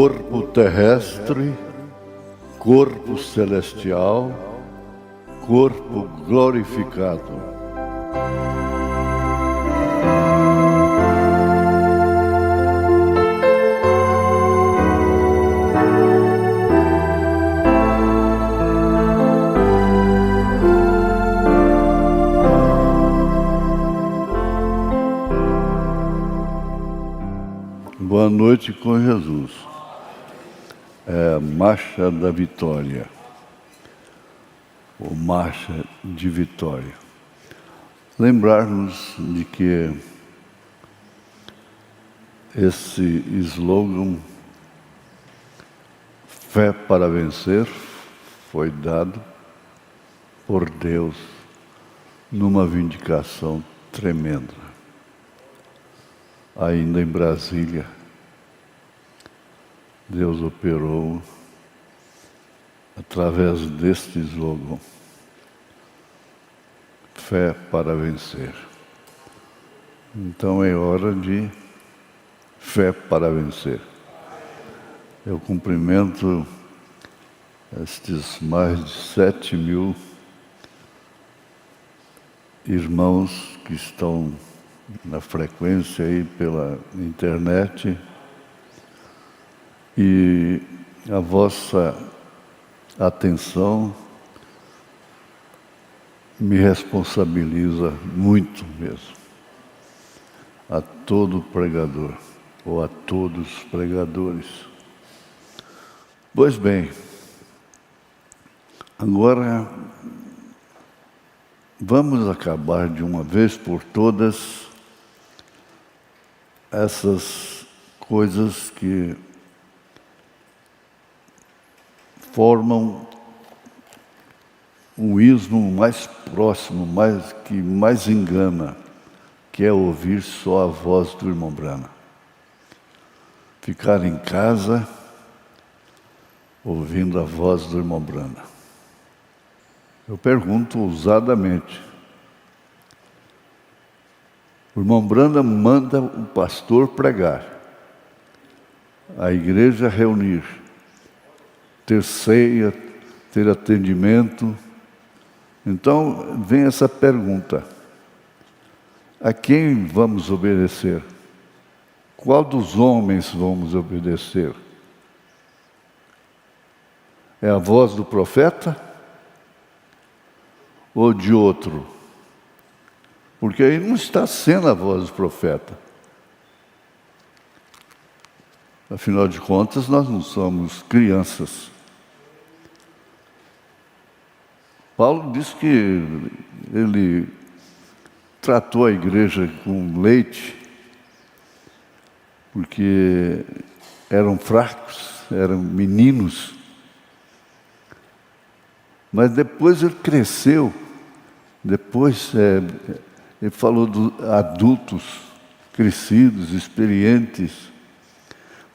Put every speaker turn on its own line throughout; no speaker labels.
corpo terrestre, corpo celestial, corpo glorificado. Boa noite com Jesus. É a Marcha da Vitória, ou Marcha de Vitória. Lembrar-nos de que esse slogan, Fé para Vencer, foi dado por Deus numa vindicação tremenda. Ainda em Brasília, Deus operou através deste slogan, Fé para Vencer. Então é hora de fé para vencer. Eu cumprimento estes mais de 7.000 irmãos que estão na frequência aí pela internet, e a vossa atenção me responsabiliza muito mesmo. A todo pregador, ou a todos os pregadores. Pois bem, agora vamos acabar de uma vez por todas essas coisas que formam um ismo mais próximo, que mais engana, que é ouvir só a voz do irmão Brana. Ficar em casa ouvindo a voz do irmão Brana. Eu pergunto ousadamente. O irmão Brana manda o pastor pregar, a igreja reunir, ter ceia, ter atendimento. Então vem essa pergunta: a quem vamos obedecer? Qual dos homens vamos obedecer? É a voz do profeta ou de outro? Porque aí não está sendo a voz do profeta. Afinal de contas, nós não somos crianças. Paulo diz que ele tratou a igreja com leite, porque eram fracos, eram meninos. Mas depois ele cresceu, depois ele falou dos adultos, crescidos, experientes,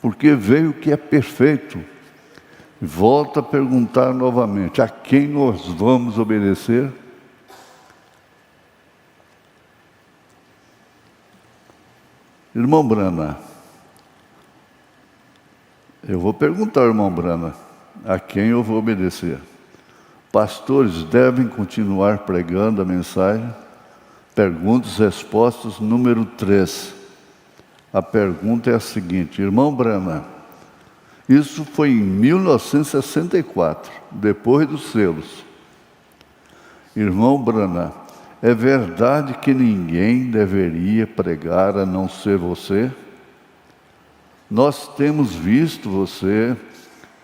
porque veio o que é perfeito. Volta a perguntar novamente: a quem nós vamos obedecer? Irmão Brana, eu vou perguntar ao irmão Brana, a quem eu vou obedecer? Pastores devem continuar pregando a mensagem? Perguntas e respostas número 3. A pergunta é a seguinte: irmão Brana, isso foi em 1964, depois dos selos. Irmão Brana, é verdade que ninguém deveria pregar a não ser você? Nós temos visto você,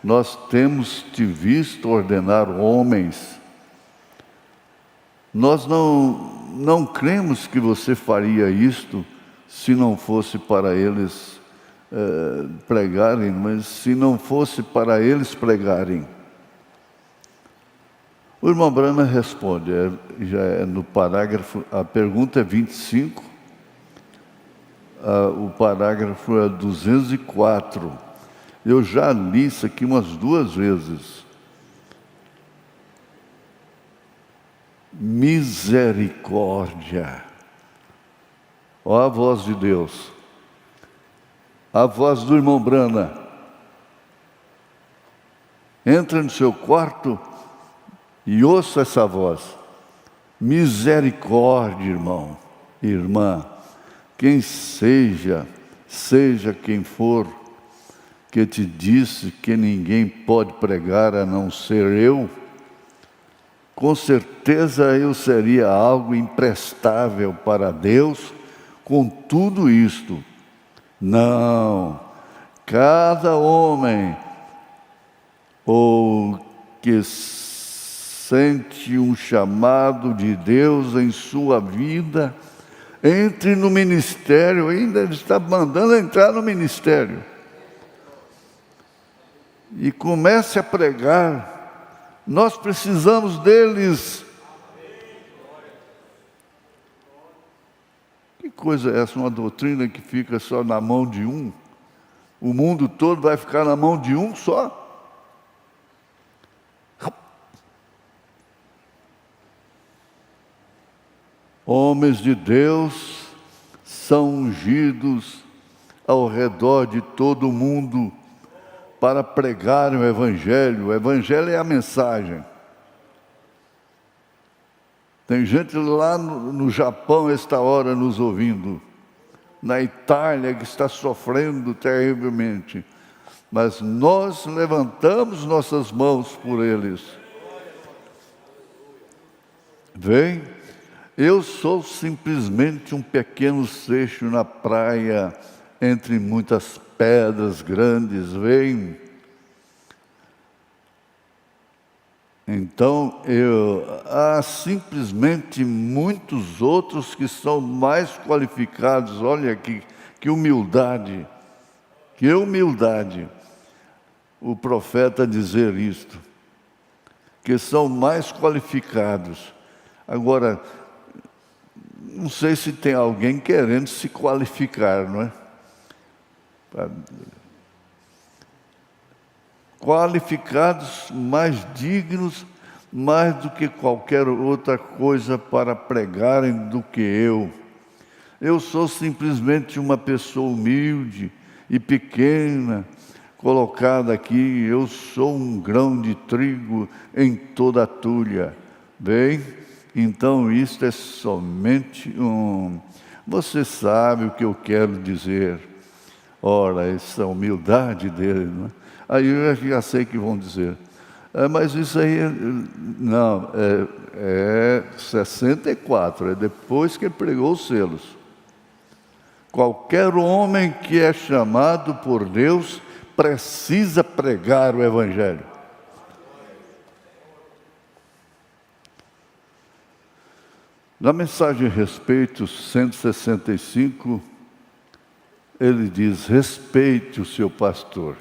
nós temos te visto ordenar homens. Nós não cremos que você faria isto se não fosse para eles pregarem, mas se não fosse para eles pregarem. O irmão Brana responde, já é no parágrafo, a pergunta é 25, o parágrafo é 204. Eu já li isso aqui umas 2 vezes. Misericórdia. Ó a voz de Deus. A voz do irmão Brana. Entra no seu quarto e ouça essa voz. Misericórdia, irmão, irmã, quem seja quem for, que te disse que ninguém pode pregar a não ser eu, com certeza eu seria algo imprestável para Deus com tudo isto. Não, cada homem ou que sente um chamado de Deus em sua vida, entre no ministério. Ainda ele está mandando entrar no ministério e comece a pregar. Nós precisamos deles. Que coisa é essa? Uma doutrina que fica só na mão de um? O mundo todo vai ficar na mão de um só? Homens de Deus são ungidos ao redor de todo o mundo para pregar o Evangelho. O Evangelho é a mensagem. Tem gente lá no Japão, esta hora, nos ouvindo. Na Itália, que está sofrendo terrivelmente. Mas nós levantamos nossas mãos por eles. Vem, eu sou simplesmente um pequeno seixo na praia, entre muitas pedras grandes, vem. Então, há simplesmente muitos outros que são mais qualificados. Olha que humildade, o profeta dizer isto, que são mais qualificados. Agora, não sei se tem alguém querendo se qualificar, não é? Qualificados, mais dignos, mais do que qualquer outra coisa para pregarem do que eu. Eu sou simplesmente uma pessoa humilde e pequena, colocada aqui. Eu sou um grão de trigo em toda a tulha. Bem, então isto é somente Você sabe o que eu quero dizer. Ora, essa humildade dele, não é? Aí eu já sei que vão dizer, mas isso aí, não, é 64, é depois que ele pregou os selos. Qualquer homem que é chamado por Deus precisa pregar o Evangelho. Na mensagem Respeito 165, ele diz: respeite o seu pastor.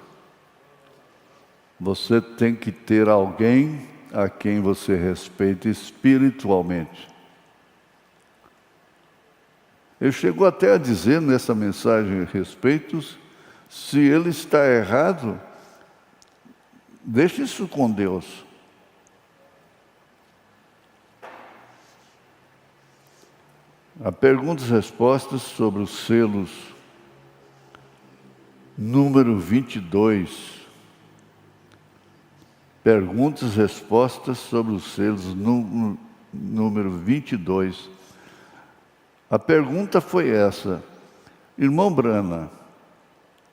Você tem que ter alguém a quem você respeita espiritualmente. Ele chegou até a dizer nessa mensagem Respeitos, se ele está errado, deixe isso com Deus. Há perguntas e respostas sobre os selos número 22. Perguntas e respostas sobre os selos número 22. A pergunta foi essa: irmão Brana,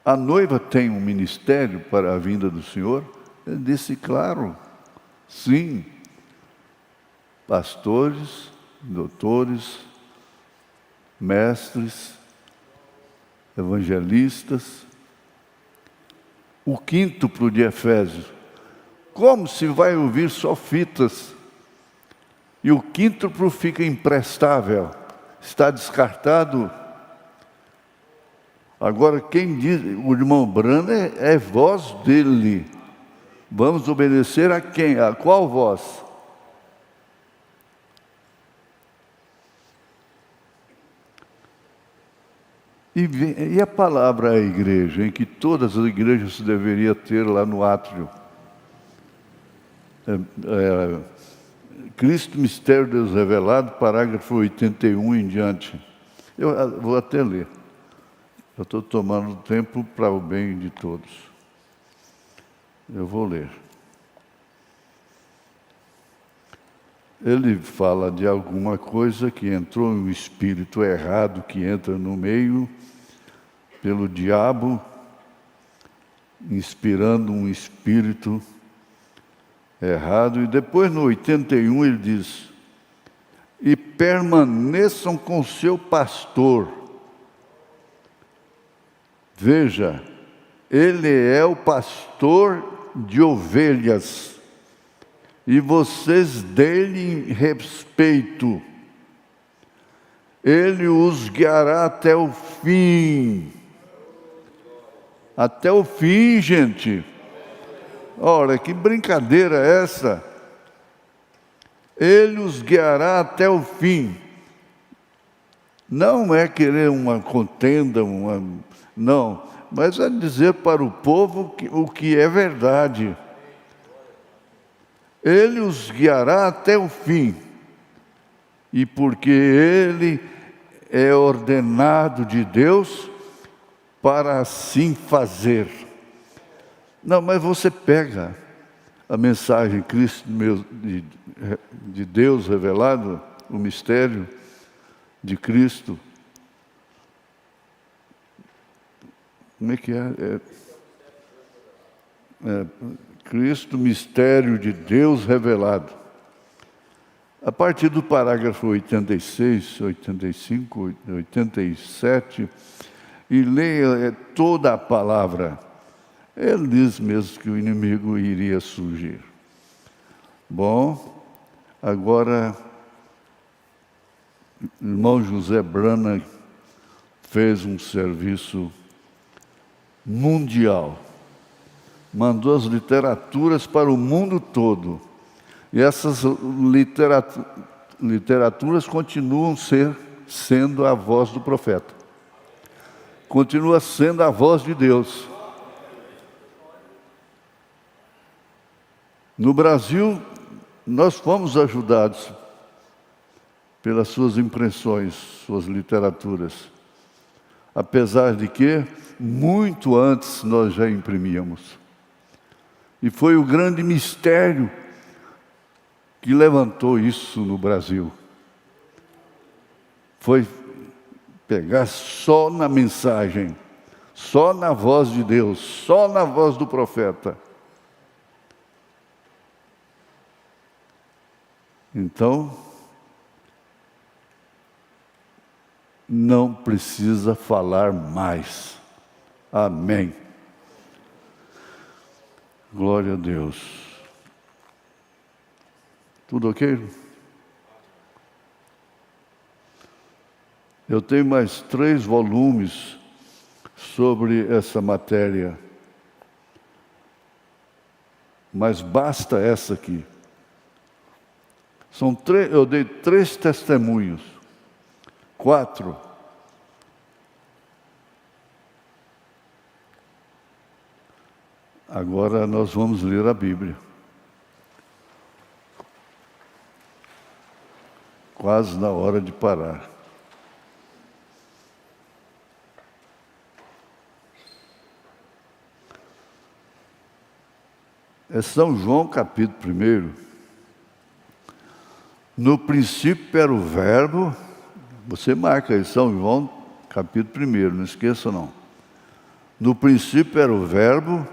a noiva tem um ministério para a vinda do Senhor? Ele disse: claro, sim. Pastores, doutores, mestres, evangelistas. O quíntuplo de Efésios. Como se vai ouvir só fitas e o quíntuplo fica imprestável, está descartado? Agora, quem diz, o irmão Brana é voz dele. Vamos obedecer a quem? A qual voz? E a palavra à igreja, em que todas as igrejas deveriam ter lá no átrio? Cristo, mistério de Deus revelado, parágrafo 81 em diante. Eu vou até ler. Eu estou tomando tempo para o bem de todos. Eu vou ler. ele fala de alguma coisa que entrou um espírito errado que entra no meio pelo diabo, inspirando um espírito errado. E depois no 81 ele diz: e permaneçam com seu pastor. Veja, ele é o pastor de ovelhas, e vocês dele respeito. Ele os guiará até o fim. Até o fim, gente. Ora, que brincadeira é essa? Ele os guiará até o fim. Não é querer uma contenda, não, mas é dizer para o povo o que é verdade. Ele os guiará até o fim, e porque ele é ordenado de Deus para assim fazer. Não, mas você pega a mensagem Cristo de Deus revelado, o mistério de Cristo. Como é que é? Cristo, mistério de Deus revelado. A partir do parágrafo 86, 85, 87, e leia toda a palavra. Ele diz mesmo que o inimigo iria surgir. Bom, agora, o irmão José Brana fez um serviço mundial. Mandou as literaturas para o mundo todo. E essas literaturas continuam sendo a voz do profeta. Continua sendo a voz de Deus. No Brasil, nós fomos ajudados pelas suas impressões, suas literaturas. Apesar de que, muito antes, nós já imprimíamos. E foi o grande mistério que levantou isso no Brasil. Foi pegar só na mensagem, só na voz de Deus, só na voz do profeta. Então, não precisa falar mais. Amém. Glória a Deus. Tudo ok? Eu tenho mais 3 volumes sobre essa matéria. Mas basta essa aqui. Eu dei 3 testemunhos. 4. Agora nós vamos ler a Bíblia. Quase na hora de parar. É São João, capítulo 1. No princípio era o Verbo. Você marca aí, São João, capítulo 1, não esqueça não. No princípio era o Verbo,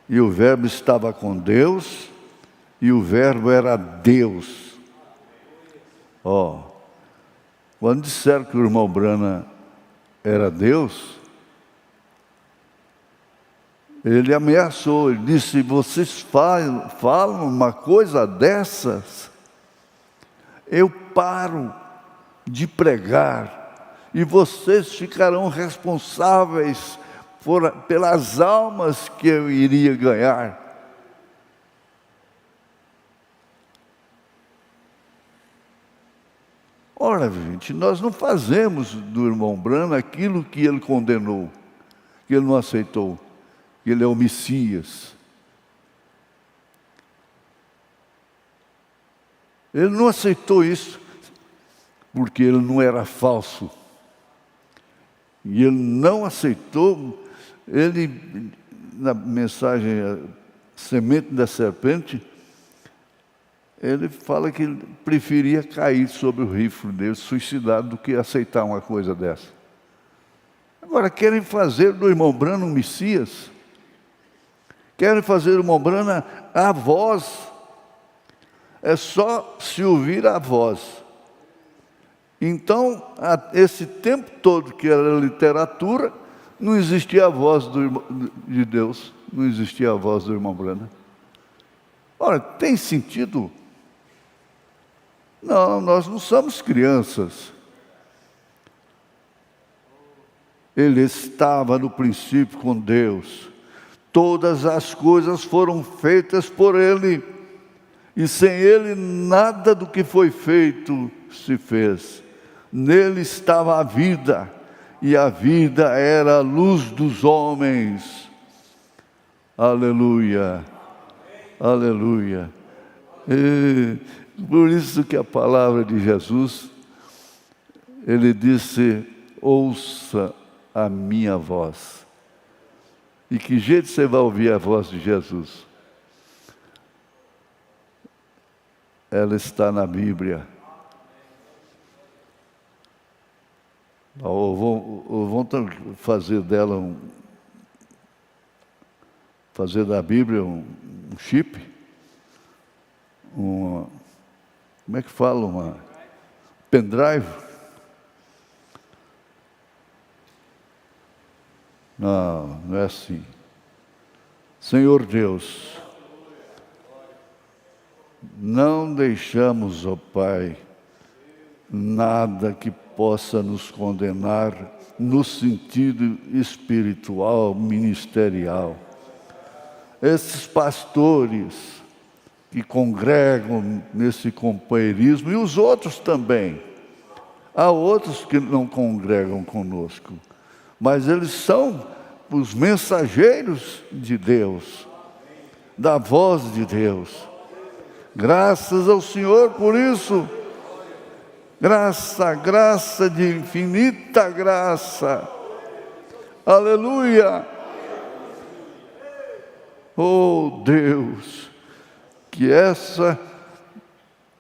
e o Verbo estava com Deus, e o Verbo era Deus. Quando disseram que o irmão Brana era Deus, ele ameaçou, ele disse: vocês falam uma coisa dessas, eu paro de pregar, e vocês ficarão responsáveis pelas almas que eu iria ganhar. Ora, gente, nós não fazemos do irmão Brana aquilo que ele condenou, que ele não aceitou, que ele é o Messias. Ele não aceitou isso porque ele não era falso. E ele não aceitou, na mensagem Semente da Serpente, ele fala que ele preferia cair sobre o rifle dele, suicidado, do que aceitar uma coisa dessa. Agora, querem fazer do irmão Branham um Messias? Querem fazer do irmão Branham a voz? É só se ouvir a voz. Então, esse tempo todo que era literatura, não existia a voz de Deus, não existia a voz do irmão Branham. Ora, tem sentido? Não, nós não somos crianças. Ele estava no princípio com Deus. Todas as coisas foram feitas por Ele. E sem Ele, nada do que foi feito se fez. Nele estava a vida, e a vida era a luz dos homens. Aleluia, aleluia. E por isso que a palavra de Jesus, Ele disse: ouça a minha voz. E que jeito você vai ouvir a voz de Jesus? Ela está na Bíblia. Ou vão fazer dela fazer da Bíblia um chip, como é que fala, uma pendrive? Não, não é assim. Senhor Deus, não deixamos, ó Pai, nada que possa nos condenar no sentido espiritual, ministerial. Esses pastores que congregam nesse companheirismo, e os outros também. Há outros que não congregam conosco, mas eles são os mensageiros de Deus, da voz de Deus. Graças ao Senhor por isso. Graça de infinita graça. Aleluia. Oh Deus, que essa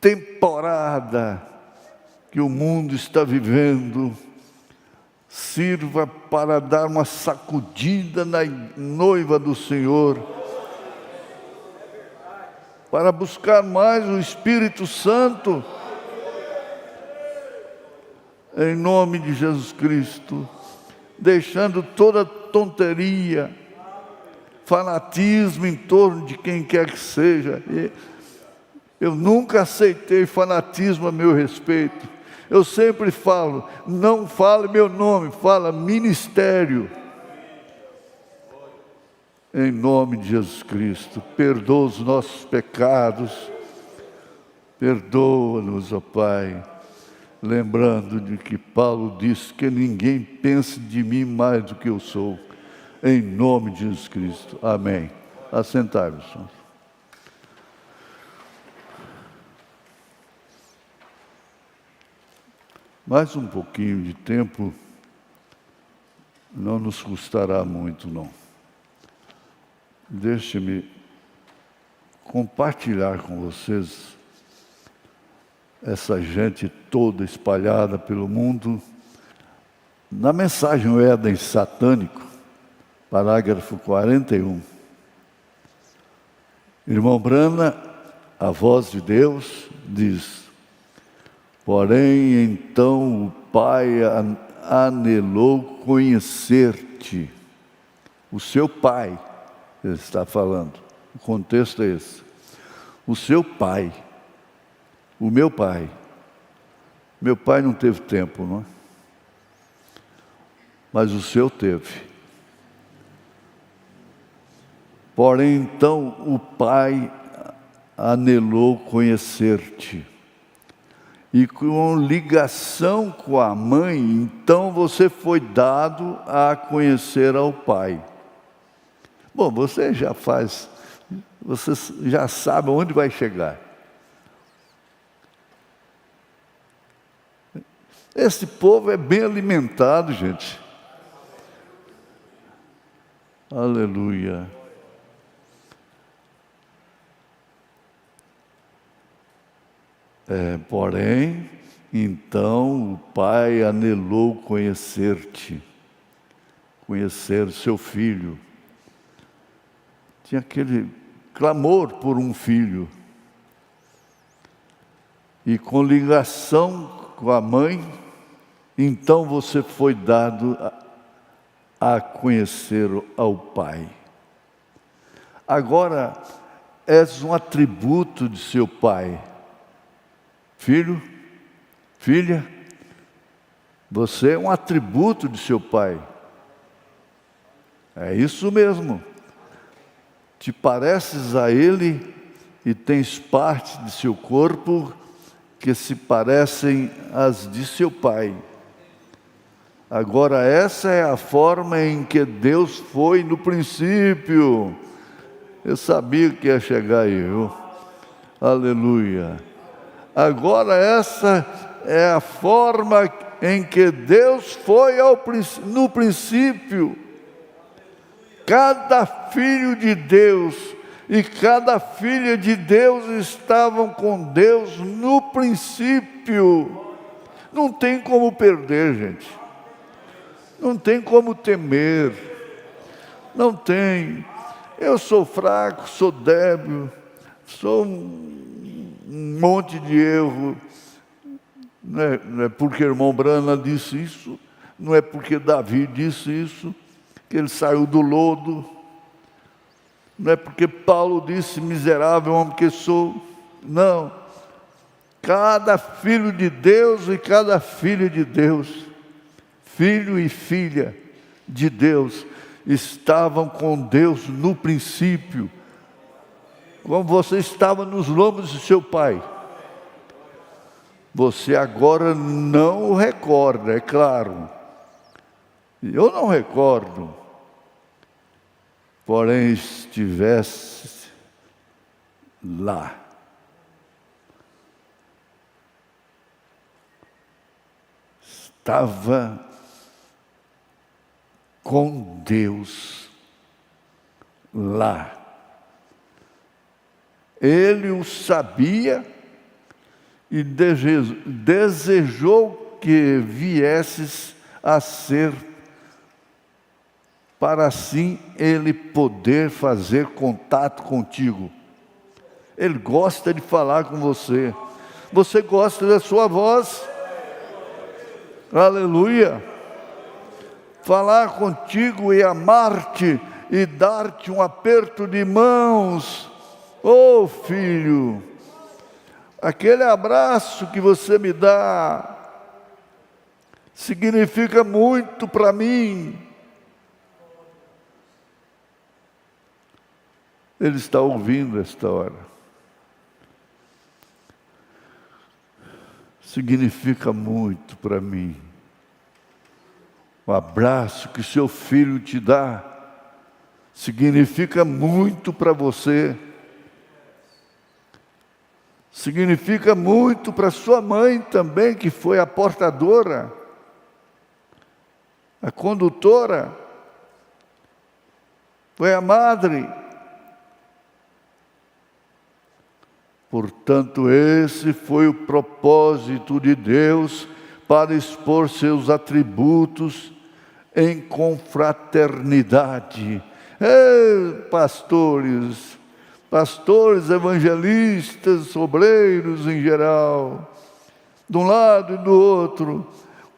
temporada que o mundo está vivendo sirva para dar uma sacudida na noiva do Senhor, para buscar mais o Espírito Santo, em nome de Jesus Cristo, deixando toda tonteria, fanatismo em torno de quem quer que seja. Eu nunca aceitei fanatismo a meu respeito. Eu sempre falo, não fale meu nome, fala ministério. Em nome de Jesus Cristo, perdoa os nossos pecados, perdoa-nos, ó Pai. Lembrando de que Paulo disse que ninguém pense de mim mais do que eu sou. Em nome de Jesus Cristo. Amém. Assentai-vos. Mais um pouquinho de tempo não nos custará muito, não. Deixe-me compartilhar com vocês essa gente toda espalhada pelo mundo. Na mensagem O Éden Satânico, parágrafo 41, irmão Branham, a voz de Deus, diz: porém, então o Pai anelou conhecer-te. O seu Pai, ele está falando, o contexto é esse. O seu Pai, o meu Pai. Meu pai não teve tempo, não é? Mas o seu teve. Porém, então, o Pai anelou conhecer-te. E com ligação com a mãe, então você foi dado a conhecer ao Pai. Bom, você já sabe onde vai chegar. Esse povo é bem alimentado, gente. Aleluia. Porém, então o pai anelou conhecer-te, conhecer seu filho. Tinha aquele clamor por um filho. E com ligação com a mãe, então você foi dado a conhecer ao pai. Agora, és um atributo de seu pai. Filho, filha, você é um atributo de seu pai. É isso mesmo. Te pareces a ele e tens parte de seu corpo que se parecem às de seu pai. Agora, essa é a forma em que Deus foi no princípio. Eu sabia que ia chegar aí, viu? Aleluia. Agora, essa é a forma em que Deus foi no princípio. Cada filho de Deus e cada filha de Deus estavam com Deus no princípio. Não tem como perder, gente. Não tem como temer. Não tem. Eu sou fraco, sou débil, sou um monte de erro. Não é porque o irmão Brana disse isso, não é porque Davi disse isso, que ele saiu do lodo. Não é porque Paulo disse, miserável homem que sou. Não. Cada filho de Deus e cada filha de Deus, filho e filha de Deus, estavam com Deus no princípio, como você estava nos lombos de seu pai. Você agora não o recorda, é claro. Eu não recordo. Porém, estivesse lá. Estava com Deus lá. Ele o sabia e desejou que viesses a ser, para assim ele poder fazer contato contigo. Ele gosta de falar com você. Você gosta da sua voz? Aleluia! Falar contigo e amar-te e dar-te um aperto de mãos. Oh, filho, aquele abraço que você me dá significa muito para mim. Ele está ouvindo esta hora. Significa muito para mim. O abraço que seu filho te dá significa muito para você. Significa muito para sua mãe também, que foi a portadora, a condutora, foi a madre. Portanto, esse foi o propósito de Deus para expor seus atributos em confraternidade. Pastores, evangelistas, obreiros em geral, de um lado e do outro.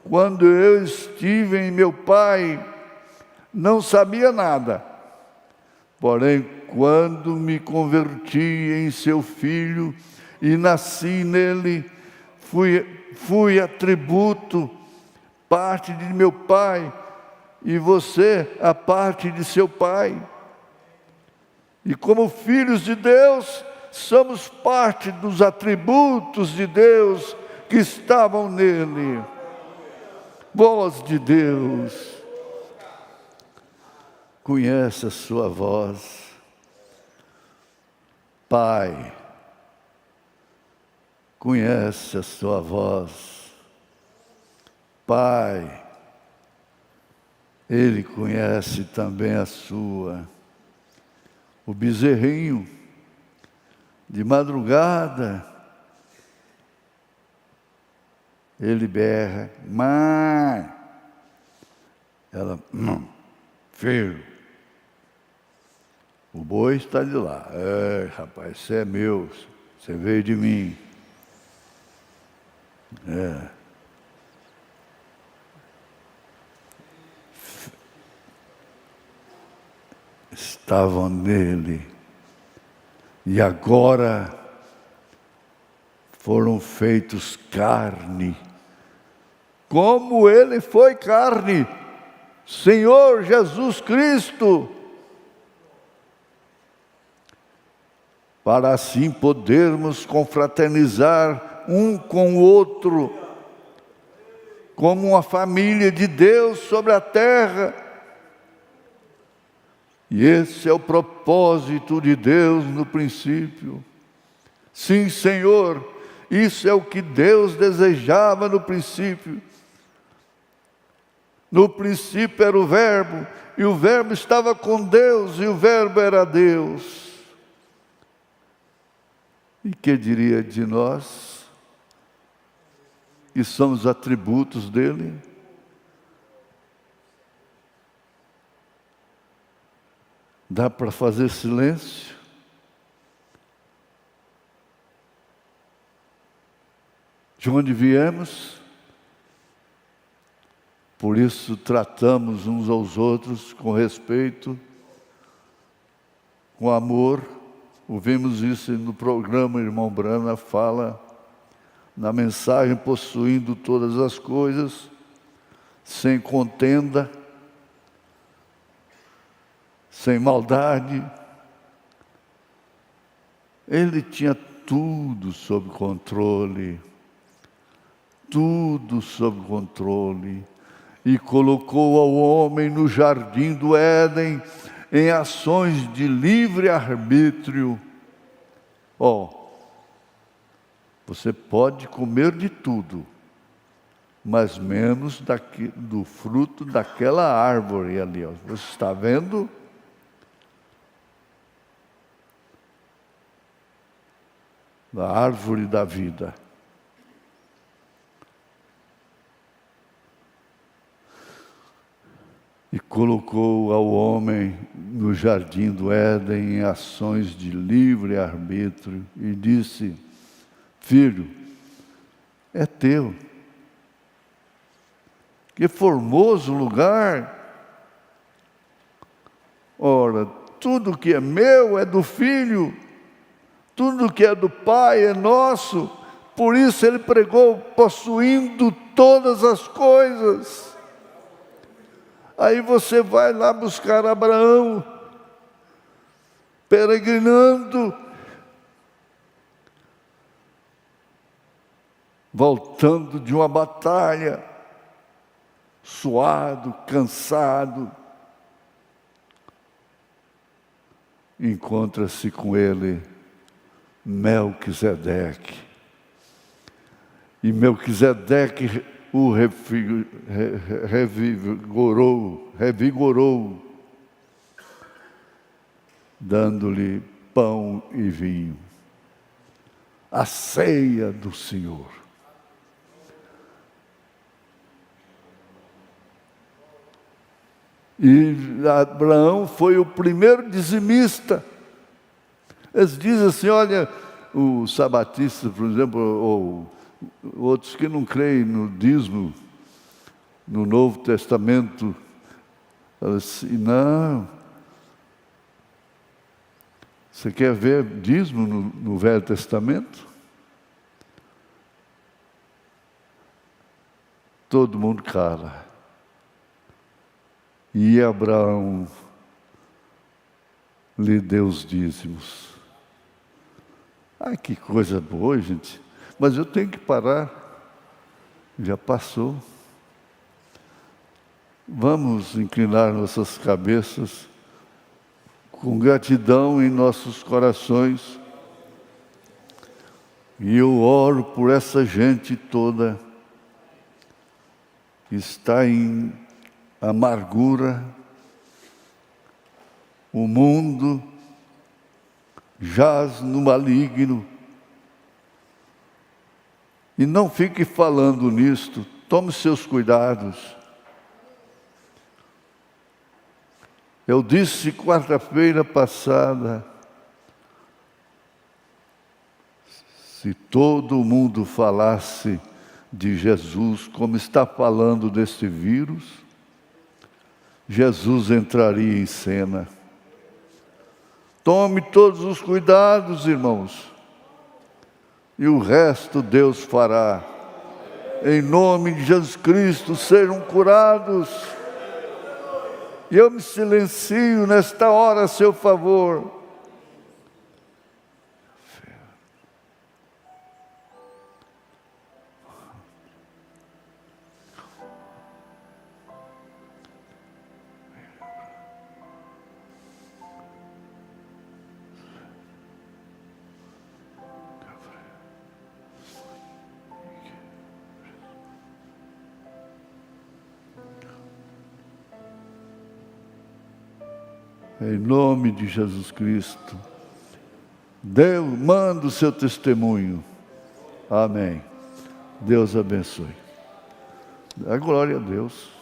Quando eu estive em meu pai, não sabia nada. Porém, quando me converti em seu filho e nasci nele, fui atributo, parte de meu pai, e você a parte de seu pai. E como filhos de Deus, somos parte dos atributos de Deus que estavam nele. Voz de Deus. Conhece a sua voz. Pai, conhece a sua voz. Pai, Ele conhece também a sua. O bezerrinho, de madrugada, Ele berra, mãe. Ela, filho, o boi está de lá. É, rapaz, você é meu, você veio de mim. Estavam nele e agora foram feitos carne, como ele foi carne, Senhor Jesus Cristo, para assim podermos confraternizar um com o outro, como uma família de Deus sobre a terra. E esse é o propósito de Deus no princípio. Sim, Senhor, isso é o que Deus desejava no princípio. No princípio era o Verbo, e o Verbo estava com Deus, e o Verbo era Deus. E que diria de nós, que somos atributos dele? Dá para fazer silêncio? De onde viemos? Por isso tratamos uns aos outros com respeito, com amor. Ouvimos isso no programa, irmão Brana fala, na mensagem, possuindo todas as coisas, sem contenda, sem maldade. Ele tinha tudo sob controle, tudo sob controle, e colocou ao homem no jardim do Éden, em ações de livre arbítrio. Você pode comer de tudo, mas menos do fruto daquela árvore ali. Você está vendo? Da árvore da vida. E colocou ao homem no jardim do Éden em ações de livre arbítrio e disse: filho, é teu. Que formoso lugar! Ora, tudo que é meu é do filho, tudo que é do pai é nosso. Por isso ele pregou, possuindo todas as coisas. Aí você vai lá buscar Abraão, peregrinando, voltando de uma batalha, suado, cansado, encontra-se com ele Melquisedeque. E Melquisedeque o revigorou, dando-lhe pão e vinho, a ceia do Senhor. E Abraão foi o primeiro dizimista. Eles dizem assim, olha, os sabatistas, por exemplo, ou outros que não creem no dízimo, no Novo Testamento, falam assim, não. Você quer ver dízimo no Velho Testamento? Todo mundo cala. E Abraão lhe deu os dízimos. Ai, que coisa boa, gente. Mas eu tenho que parar. Já passou. Vamos inclinar nossas cabeças com gratidão em nossos corações. E eu oro por essa gente toda que está em amargura. O mundo jaz no maligno. E não fique falando nisto, tome seus cuidados. Eu disse quarta-feira passada, se todo mundo falasse de Jesus como está falando deste vírus, Jesus entraria em cena. Tome todos os cuidados, irmãos, e o resto Deus fará. Em nome de Jesus Cristo, sejam curados. E eu me silencio nesta hora a seu favor. Em nome de Jesus Cristo, Deus manda o seu testemunho. Amém. Deus abençoe. A glória a Deus.